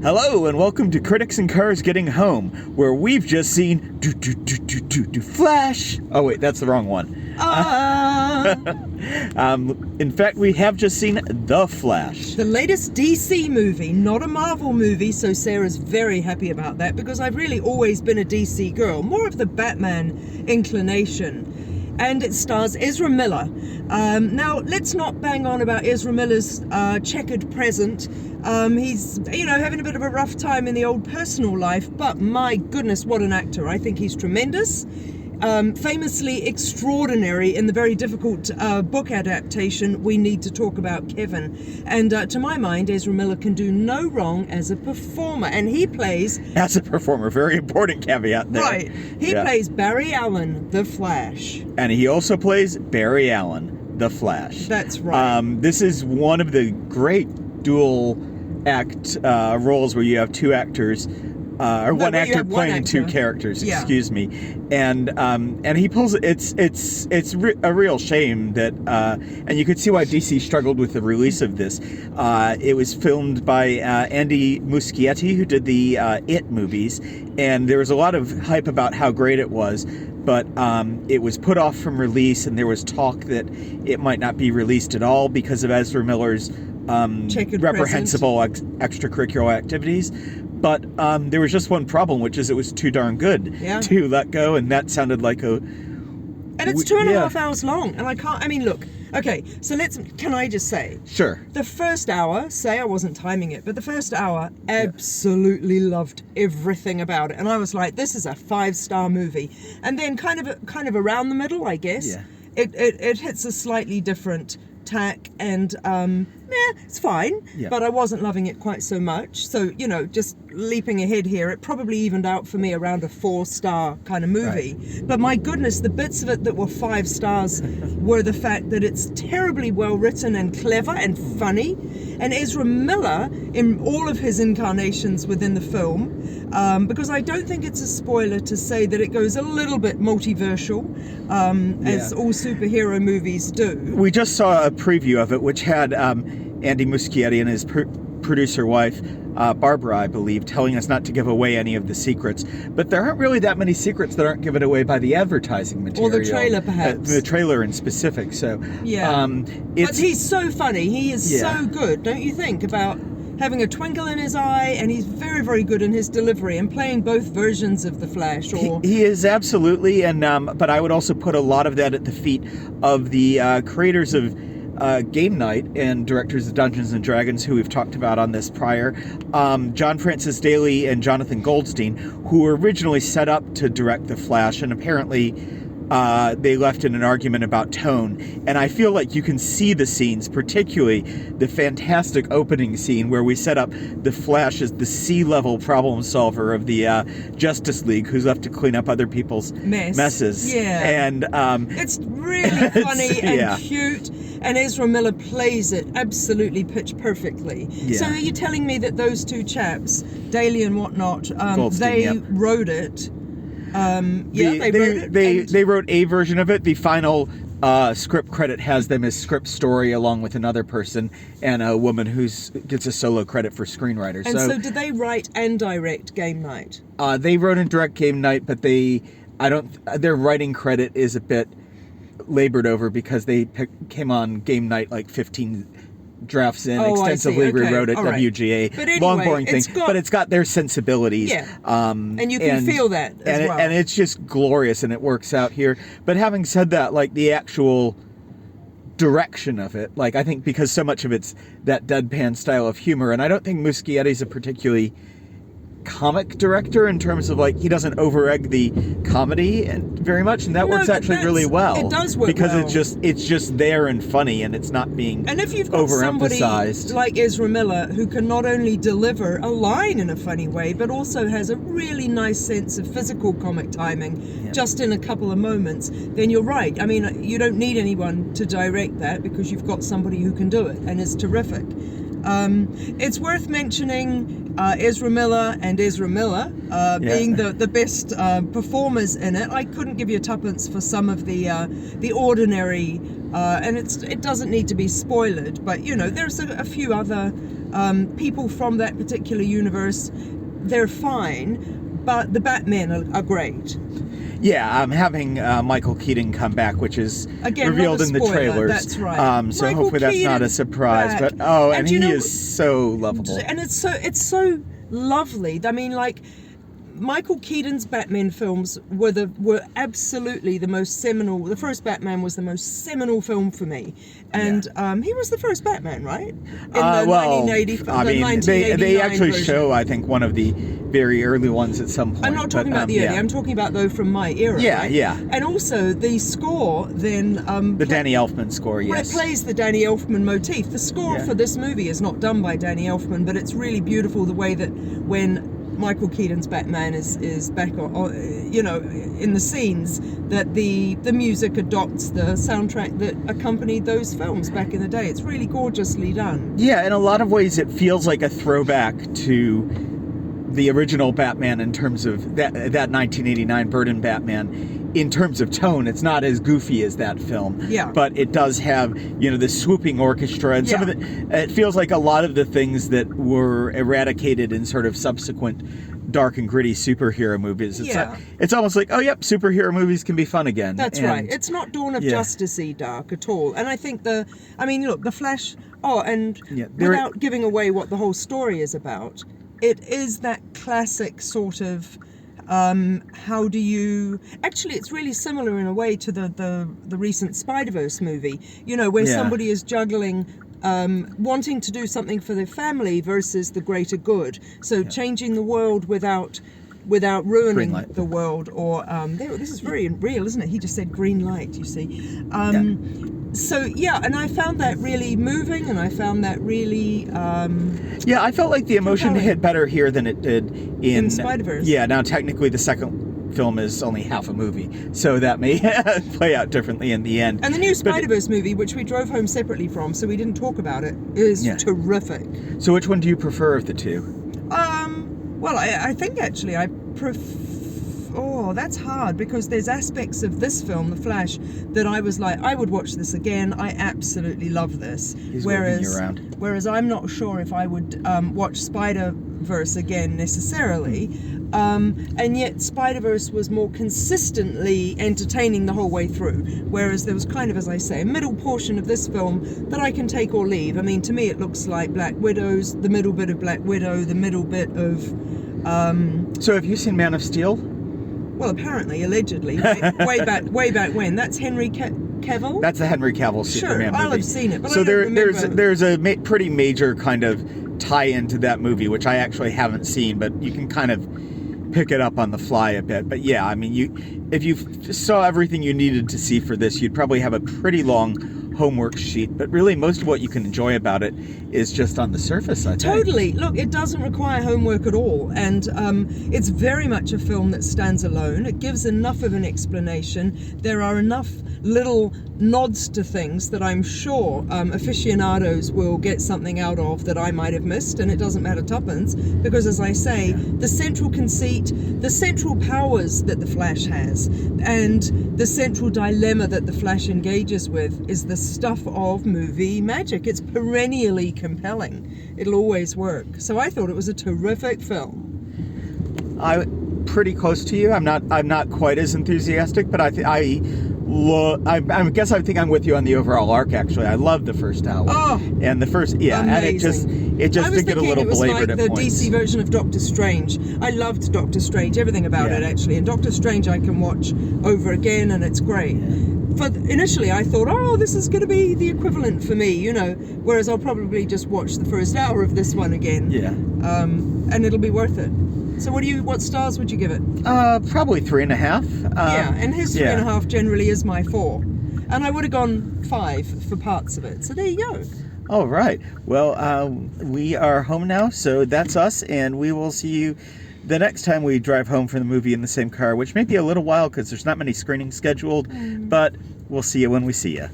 Hello and welcome to Critics and Cars Getting Home, where we've just seen Flash. Oh wait, that's the wrong one. In fact, we have just seen The Flash. The latest DC movie, not a Marvel movie, so Sarah's very happy about that because I've really always been a DC girl, more of the Batman inclination. And it stars Ezra Miller. Now, let's not bang on about Ezra Miller's checkered present. He's, having a bit of a rough time in the old personal life, but my goodness, what an actor. I think he's tremendous. Famously extraordinary in the very difficult book adaptation We Need to Talk About Kevin. And to my mind, Ezra Miller can do no wrong as a performer. And he plays... As a performer, very important caveat there. Right. He plays Barry Allen, the Flash. And he also plays Barry Allen, the Flash. That's right. This is one of the great dual act roles where you have two actors... one actor playing two characters, excuse me, and he pulls it's a real shame that and you could see why DC struggled with the release of this. It was filmed by Andy Muschietti, who did the It movies, and there was a lot of hype about how great it was, but it was put off from release, and there was talk that it might not be released at all because of Ezra Miller's reprehensible extracurricular activities. But there was just one problem, which is it was too darn good to let go, and that sounded like a... And it's 2.5 hours long, and look, okay, so can I just say... Sure. The first hour, say I wasn't timing it, but the first hour, absolutely loved everything about it. And I was like, this is a 5-star movie. And then kind of around the middle, I guess, it hits a slightly different tack, and it's fine, but I wasn't loving it quite so much. So, just leaping ahead here, it probably evened out for me around a 4-star kind of movie. Right. But my goodness, the bits of it that were 5 stars were the fact that it's terribly well written and clever and funny. And Ezra Miller, in all of his incarnations within the film, because I don't think it's a spoiler to say that it goes a little bit multiversal, as all superhero movies do. We just saw a preview of it, which had Andy Muschietti and his producer wife, Barbara, I believe, telling us not to give away any of the secrets. But there aren't really that many secrets that aren't given away by the advertising material. Or the trailer, perhaps. The trailer in specific. So, but he's so funny. He is so good, don't you think, about having a twinkle in his eye, and he's very, very good in his delivery and playing both versions of the Flash. He is absolutely, and but I would also put a lot of that at the feet of the creators of Game Night and directors of Dungeons and Dragons, who we've talked about on this prior, John Francis Daley and Jonathan Goldstein, who were originally set up to direct The Flash, and apparently they left in an argument about tone. And I feel like you can see the scenes, particularly the fantastic opening scene where we set up the Flash as the C-level problem solver of the Justice League, who's left to clean up other people's messes. Yeah. And it's really funny and cute. And Ezra Miller plays it absolutely pitch perfectly. Yeah. So are you telling me that those two chaps, Daley and whatnot, they wrote it? They wrote a version of it. The final script credit has them as script story along with another person and a woman who gets a solo credit for screenwriter. And so did they write and direct Game Night? They wrote and direct Game Night, but their writing credit is a bit labored over because they came on Game Night like 15 drafts in, extensively rewrote it, WGA, but anyway, long boring thing, but it's got their sensibilities. Yeah. And you can feel that as well. And it's just glorious, and it works out here. But having said that, like the actual direction of it, like I think because so much of it's that deadpan style of humor, and I don't think Muschietti's a particularly comic director in terms of like he doesn't over-egg the comedy very much, and that works actually really well. It does work because well. it's just there and funny, and it's not being and if you've got somebody like Ezra Miller who can not only deliver a line in a funny way but also has a really nice sense of physical comic timing just in a couple of moments, then you're right. I mean, you don't need anyone to direct that because you've got somebody who can do it, and it's terrific. It's worth mentioning Ezra Miller and Ezra Miller being the best performers in it. I couldn't give you tuppence for some of the ordinary, and it doesn't need to be spoiled, but you know, there's a few other people from that particular universe, they're fine, but the Batmen are great. Yeah, having Michael Keaton come back, which is again, revealed in the trailers. That's right. So hopefully that's not a surprise. Back. But and he is so lovable. And it's so lovely. I mean, like, Michael Keaton's Batman films were absolutely the most seminal. The first Batman was the most seminal film for me, and he was the first Batman, right? In the 1980, I mean, they actually version. show, I think, one of the very early ones at some point. I'm not talking about the early. I'm talking about though from my era. Yeah, right? yeah. And also the score then. The Danny Elfman score, yes. It plays the Danny Elfman motif. The score for this movie is not done by Danny Elfman, but it's really beautiful the way that when Michael Keaton's Batman is back on, in the scenes, that the music adopts the soundtrack that accompanied those films back in the day. It's really gorgeously done. Yeah, in a lot of ways it feels like a throwback to the original Batman in terms of that 1989 Burton Batman. In terms of tone, it's not as goofy as that film. Yeah. But it does have, the swooping orchestra and some of it feels like a lot of the things that were eradicated in sort of subsequent dark and gritty superhero movies. It's almost like, superhero movies can be fun again. That's right. It's not Dawn of Justice-y dark at all. And I think the Flash, without giving away what the whole story is about, it is that classic sort of actually it's really similar in a way to the recent Spider-Verse movie, where somebody is juggling wanting to do something for their family versus the greater good, so changing the world without ruining the world, or this is very real, isn't it? He just said green light, you see. So and I found that really moving, and I found that really I felt like the emotion hit better here than it did in Spider-Verse. Now technically the second film is only half a movie, so that may play out differently in the end. And the new Spider-Verse movie, which we drove home separately from, so we didn't talk about it, is terrific. So which one do you prefer of the two? Well, I think actually I prefer... Oh, that's hard, because there's aspects of this film, The Flash, that I was like, I would watch this again. I absolutely love this. He's waving you around. Whereas I'm not sure if I would watch Spider-Verse again necessarily. And yet Spider-Verse was more consistently entertaining the whole way through. Whereas there was kind of, as I say, a middle portion of this film that I can take or leave. I mean, to me it looks like the middle bit of Black Widow, the middle bit of... So have you seen Man of Steel? Well, apparently, allegedly, way back when. That's Henry Cavill? That's the Henry Cavill Superman movie. I'll have seen it, but so I don't remember. there's a pretty major kind of tie-in to that movie, which I actually haven't seen, but you can kind of pick it up on the fly a bit. But yeah, I mean, if you saw everything you needed to see for this, you'd probably have a pretty long homework sheet, but really most of what you can enjoy about it is just on the surface, I think. Totally. Look, it doesn't require homework at all, and it's very much a film that stands alone. It gives enough of an explanation. There are enough little nods to things that I'm sure aficionados will get something out of that I might have missed, and it doesn't matter tuppence, because as I say, the central conceit, the central powers that the Flash has, and the central dilemma that the Flash engages with is the stuff of movie magic. It's perennially compelling. It'll always work. So I thought it was a terrific film. I'm pretty close to you. I'm not quite as enthusiastic, but I guess I think I'm with you on the overall arc. Actually, I loved the first hour. Oh, and the first, amazing. And it just did get a little belabored at points. I was thinking it was like the DC version of Doctor Strange. I loved Doctor Strange, everything about it actually. And Doctor Strange I can watch over again, and it's great. But initially I thought, this is going to be the equivalent for me, whereas I'll probably just watch the first hour of this one again. Yeah. And it'll be worth it. So what stars would you give it? Probably 3.5. And his 3.5 generally is my 4. And I would have gone 5 for parts of it. So there you go. All right. Well, we are home now, so that's us, and we will see you the next time we drive home from the movie in the same car, which may be a little while because there's not many screenings scheduled, but we'll see you when we see you.